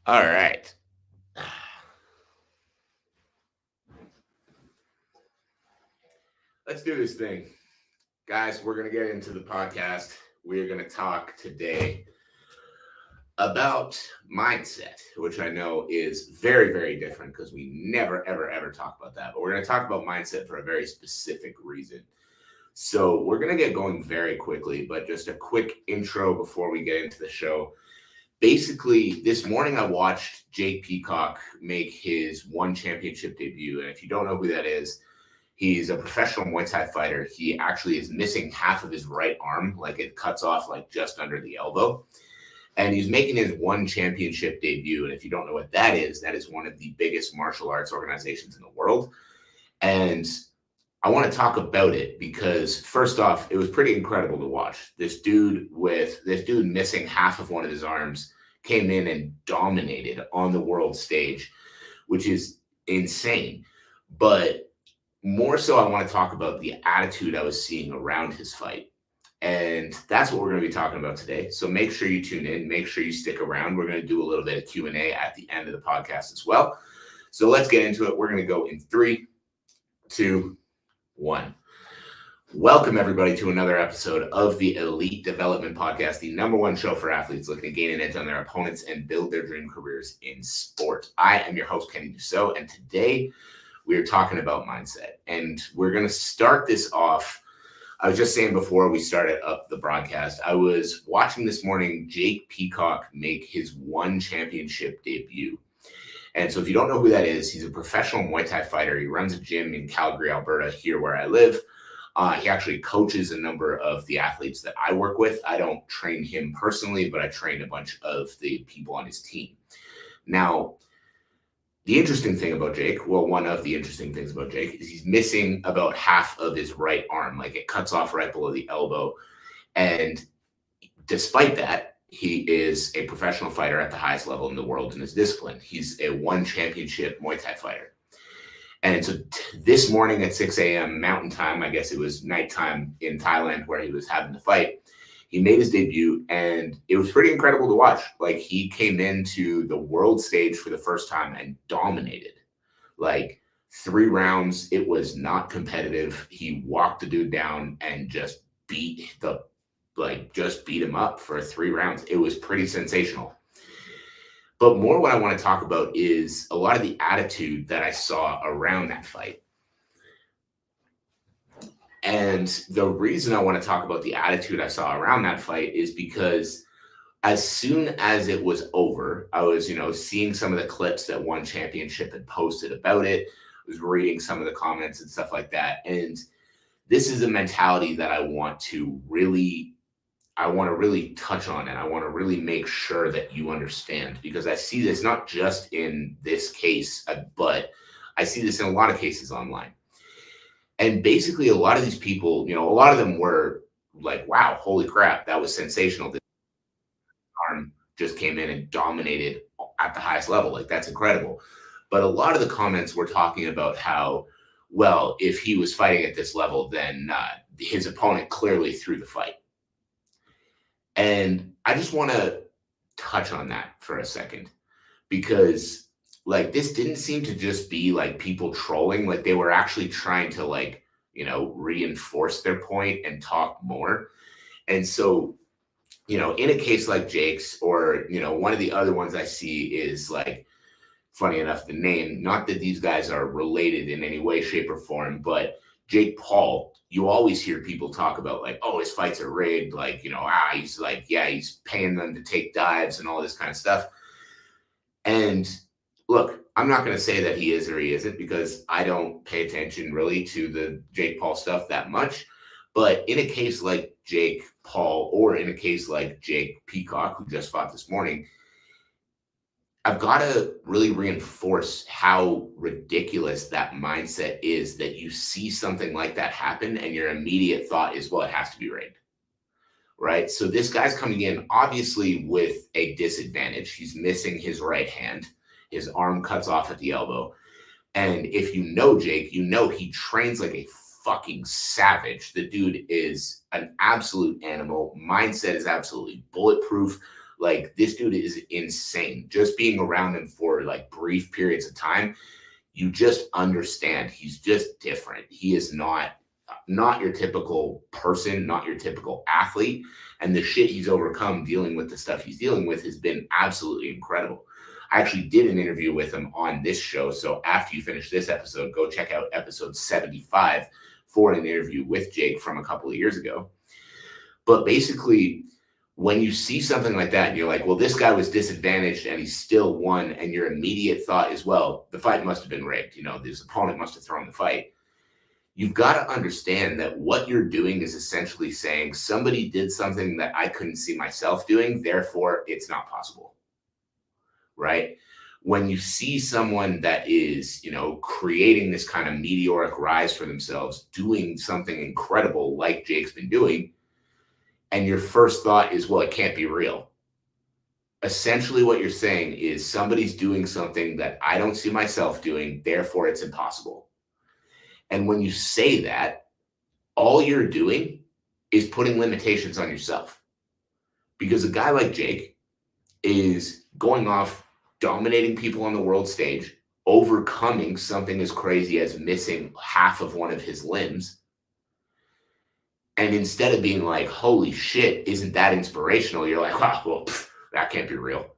All right. Let's do this thing. Guys, we're going to get into the podcast. We're going to talk today about mindset, which I know is very, very different because we never, ever, ever talk about that. But we're going to talk about mindset for a very specific reason. So we're going to get going very quickly, but just a quick intro before we get into the show. Basically, this morning I watched Jake Peacock make his one championship debut. And if you don't know who that is, he's a professional Muay Thai fighter. He actually is missing half of his right arm, like it cuts off like just under the elbow. And he's making his one championship debut. And if you don't know what that is one of the biggest martial arts organizations in the world. And I want to talk about it because first off, it was pretty incredible to watch. This dude missing half of one of his arms came in and dominated on the world stage, which is insane. But more so, I want to talk about the attitude I was seeing around his fight. And that's what we're going to be talking about today. So make sure you tune in. Make sure you stick around. We're going to do a little bit of Q&A at the end of the podcast as well. So let's get into it. We're going to go in 3, 2, 1. Welcome, everybody, to another episode of the Elite Development Podcast, the number one show for athletes looking to gain an edge on their opponents and build their dream careers in sport. I am your host, Kenny Dusseault, and today we are talking about mindset. And we're going to start this off. I was just saying before we started up the broadcast, I was watching this morning Jake Peacock make his one championship debut. And so if you don't know who that is, he's a professional Muay Thai fighter. He runs a gym in Calgary, Alberta, here where I live. He actually coaches a number of the athletes that I work with. I don't train him personally, but I train a bunch of the people on his team. Now, the interesting thing about Jake, well, one of the interesting things about Jake is he's missing about half of his right arm. Like it cuts off right below the elbow. And despite that, he is a professional fighter at the highest level in the world in his discipline. He's a one championship Muay Thai fighter. And so this morning at 6 a.m. Mountain Time, I guess it was nighttime in Thailand where he was having the fight, he made his debut, and it was pretty incredible to watch. Like, he came into the world stage for the first time and dominated. Like, 3 rounds, it was not competitive. He walked the dude down and just beat him up for 3 rounds. It was pretty sensational. But more what I want to talk about is a lot of the attitude that I saw around that fight. And the reason I want to talk about the attitude I saw around that fight is because as soon as it was over, I was, seeing some of the clips that One Championship had posted about it. I was reading some of the comments and stuff like that. And this is a mentality that I want to really touch on, and I want to really make sure that you understand, because I see this not just in this case, but I see this in a lot of cases online. And basically, a lot of these people, a lot of them were like, wow, holy crap, that was sensational. This arm just came in and dominated at the highest level. Like, that's incredible. But a lot of the comments were talking about how, well, if he was fighting at this level, then his opponent clearly threw the fight. And I just want to touch on that for a second, because like, this didn't seem to just be like people trolling. Like, they were actually trying to reinforce their point and talk more. And so, in a case like Jake's, or, one of the other ones I see is, like, funny enough, the name, not that these guys are related in any way, shape, or form, but Jake Paul, you always hear people talk about, like, oh, his fights are rigged. Like, he's like, yeah, he's paying them to take dives and all this kind of stuff. And look, I'm not going to say that he is or he isn't, because I don't pay attention really to the Jake Paul stuff that much. But in a case like Jake Paul, or in a case like Jake Peacock, who just fought this morning, I've got to really reinforce how ridiculous that mindset is, that you see something like that happen and your immediate thought is, well, it has to be rigged, right? So this guy's coming in obviously with a disadvantage. He's missing his right hand. His arm cuts off at the elbow. And if you know Jake, he trains like a fucking savage. The dude is an absolute animal. Mindset is absolutely bulletproof. Like, this dude is insane. Just being around him for like brief periods of time, you just understand he's just different. He is not your typical person, not your typical athlete. And the shit he's overcome dealing with the stuff he's dealing with has been absolutely incredible. I actually did an interview with him on this show. So after you finish this episode, go check out episode 75 for an interview with Jake from a couple of years ago. But basically, when you see something like that and you're like, well, this guy was disadvantaged and he still won, and your immediate thought is, well, the fight must have been rigged. This opponent must have thrown the fight. You've got to understand that what you're doing is essentially saying somebody did something that I couldn't see myself doing, therefore it's not possible, right? When you see someone that is, creating this kind of meteoric rise for themselves, doing something incredible like Jake's been doing, and your first thought is, well, it can't be real. Essentially what you're saying is somebody's doing something that I don't see myself doing, therefore it's impossible. And when you say that, all you're doing is putting limitations on yourself. Because a guy like Jake is going off, dominating people on the world stage, overcoming something as crazy as missing half of one of his limbs. And instead of being like, holy shit, isn't that inspirational? You're like, well, that can't be real.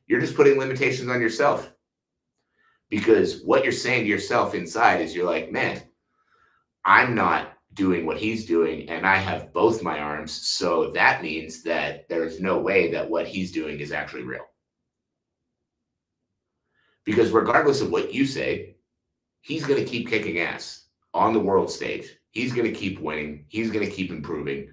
You're just putting limitations on yourself. Because what you're saying to yourself inside is you're like, man, I'm not doing what he's doing, and I have both my arms. So that means that there's no way that what he's doing is actually real. Because regardless of what you say, he's going to keep kicking ass on the world stage. He's going to keep winning. He's going to keep improving.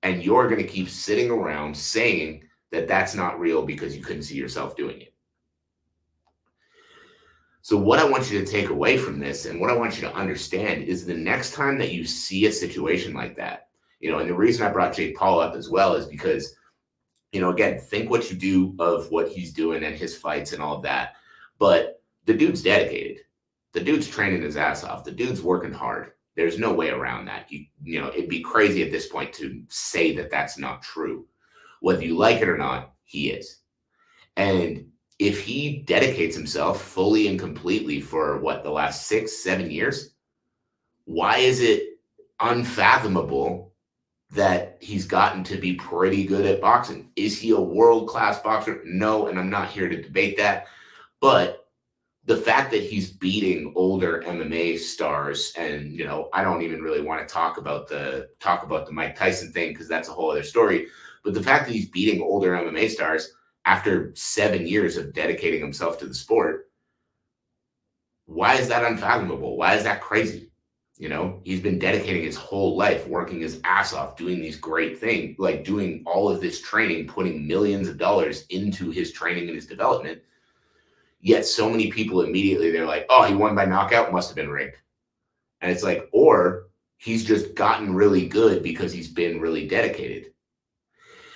And you're going to keep sitting around saying that that's not real because you couldn't see yourself doing it. So what I want you to take away from this, and what I want you to understand, is the next time that you see a situation like that, and the reason I brought Jake Paul up as well is because, again, think what you do of what he's doing and his fights and all of that. But the dude's dedicated. The dude's training his ass off. The dude's working hard. There's no way around that. It'd be crazy at this point to say that that's not true. Whether you like it or not, he is. And if he dedicates himself fully and completely for the last 6-7 years, why is it unfathomable that he's gotten to be pretty good at boxing? Is he a world-class boxer? No, and I'm not here to debate that. But the fact that he's beating older MMA stars, and I don't even really want to talk about the Mike Tyson thing because that's a whole other story. But the fact that he's beating older MMA stars after 7 years of dedicating himself to the sport, why is that unfathomable? Why is that crazy? He's been dedicating his whole life, working his ass off, doing these great things, like doing all of this training, putting millions of dollars into his training and his development. Yet so many people immediately, they're like, oh, he won by knockout, must have been rigged. And it's like, or he's just gotten really good because he's been really dedicated.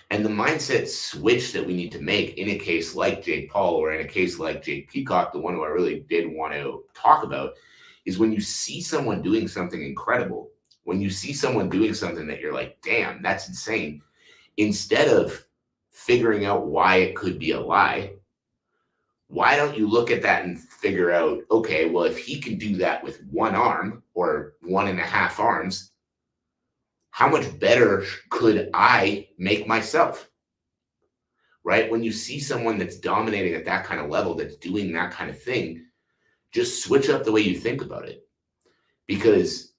And the mindset switch that we need to make in a case like Jake Paul, or in a case like Jake Peacock, the one who I really did want to talk about, is when you see someone doing something incredible, when you see someone doing something that you're like, damn, that's insane, instead of figuring out why it could be a lie, why don't you look at that and figure out, okay, well, if he can do that with one arm or 1.5 arms, how much better could I make myself? Right? When you see someone that's dominating at that kind of level, that's doing that kind of thing, just switch up the way you think about it. Because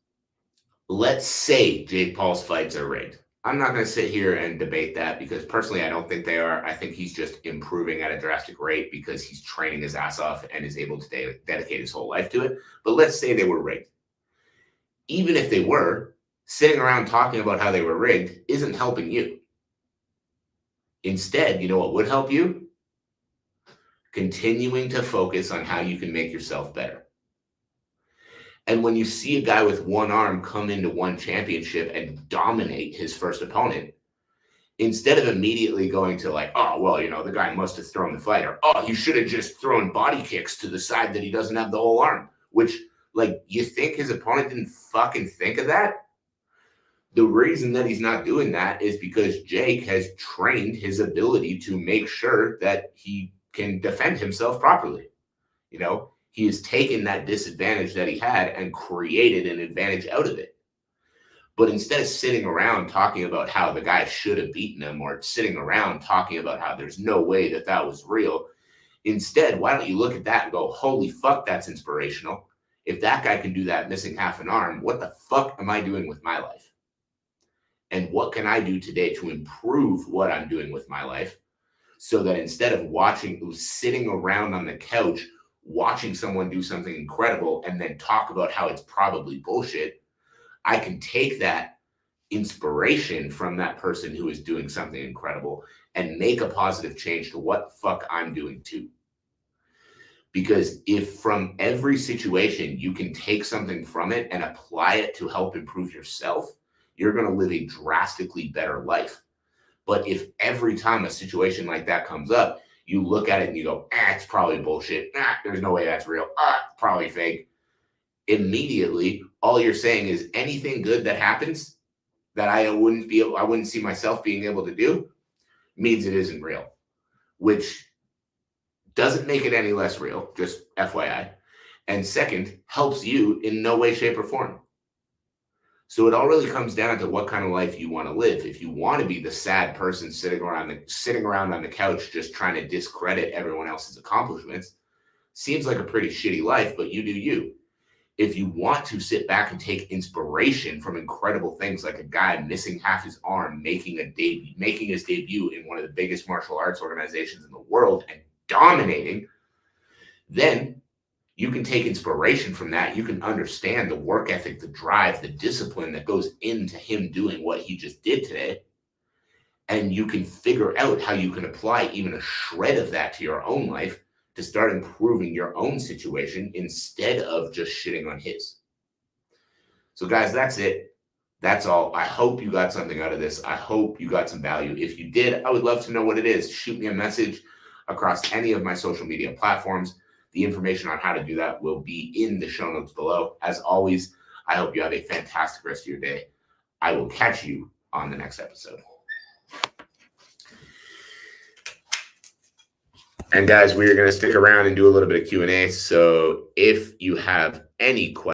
let's say Jake Paul's fights are rigged. I'm not going to sit here and debate that because personally, I don't think they are. I think he's just improving at a drastic rate because he's training his ass off and is able to dedicate his whole life to it. But let's say they were rigged. Even if they were, sitting around talking about how they were rigged isn't helping you. Instead, you know what would help you? Continuing to focus on how you can make yourself better. And when you see a guy with one arm come into one championship and dominate his first opponent, instead of immediately going to like, oh, well, the guy must have thrown the fight, or, oh, he should have just thrown body kicks to the side that he doesn't have the whole arm, which, like, you think his opponent didn't fucking think of that? The reason that he's not doing that is because Jake has trained his ability to make sure that he can defend himself properly. You know, he has taken that disadvantage that he had and created an advantage out of it. But instead of sitting around talking about how the guy should have beaten him, or sitting around talking about how there's no way that that was real, instead, why don't you look at that and go, holy fuck, that's inspirational. If that guy can do that missing half an arm, what the fuck am I doing with my life? And what can I do today to improve what I'm doing with my life, so that instead of sitting around on the couch, watching someone do something incredible and then talk about how it's probably bullshit, I can take that inspiration from that person who is doing something incredible and make a positive change to what the fuck I'm doing too. Because if from every situation you can take something from it and apply it to help improve yourself, you're going to live a drastically better life. But if every time a situation like that comes up, you look at it and you go, it's probably bullshit. There's no way that's real. Probably fake. Immediately, all you're saying is anything good that happens that I wouldn't see myself being able to do means it isn't real, which doesn't make it any less real, just FYI. And second, helps you in no way, shape, or form. So it all really comes down to what kind of life you want to live. If you want to be the sad person sitting around on the couch just trying to discredit everyone else's accomplishments, seems like a pretty shitty life, but you do you. If you want to sit back and take inspiration from incredible things, like a guy missing half his arm, making his debut in one of the biggest martial arts organizations in the world and dominating, then you can take inspiration from that. You can understand the work ethic, the drive, the discipline that goes into him doing what he just did today. And you can figure out how you can apply even a shred of that to your own life to start improving your own situation instead of just shitting on his. So guys, that's it. That's all. I hope you got something out of this. I hope you got some value. If you did, I would love to know what it is. Shoot me a message across any of my social media platforms. The information on how to do that will be in the show notes below. As always, I hope you have a fantastic rest of your day. I will catch you on the next episode. And guys, we are going to stick around and do a little bit of Q&A. So if you have any questions,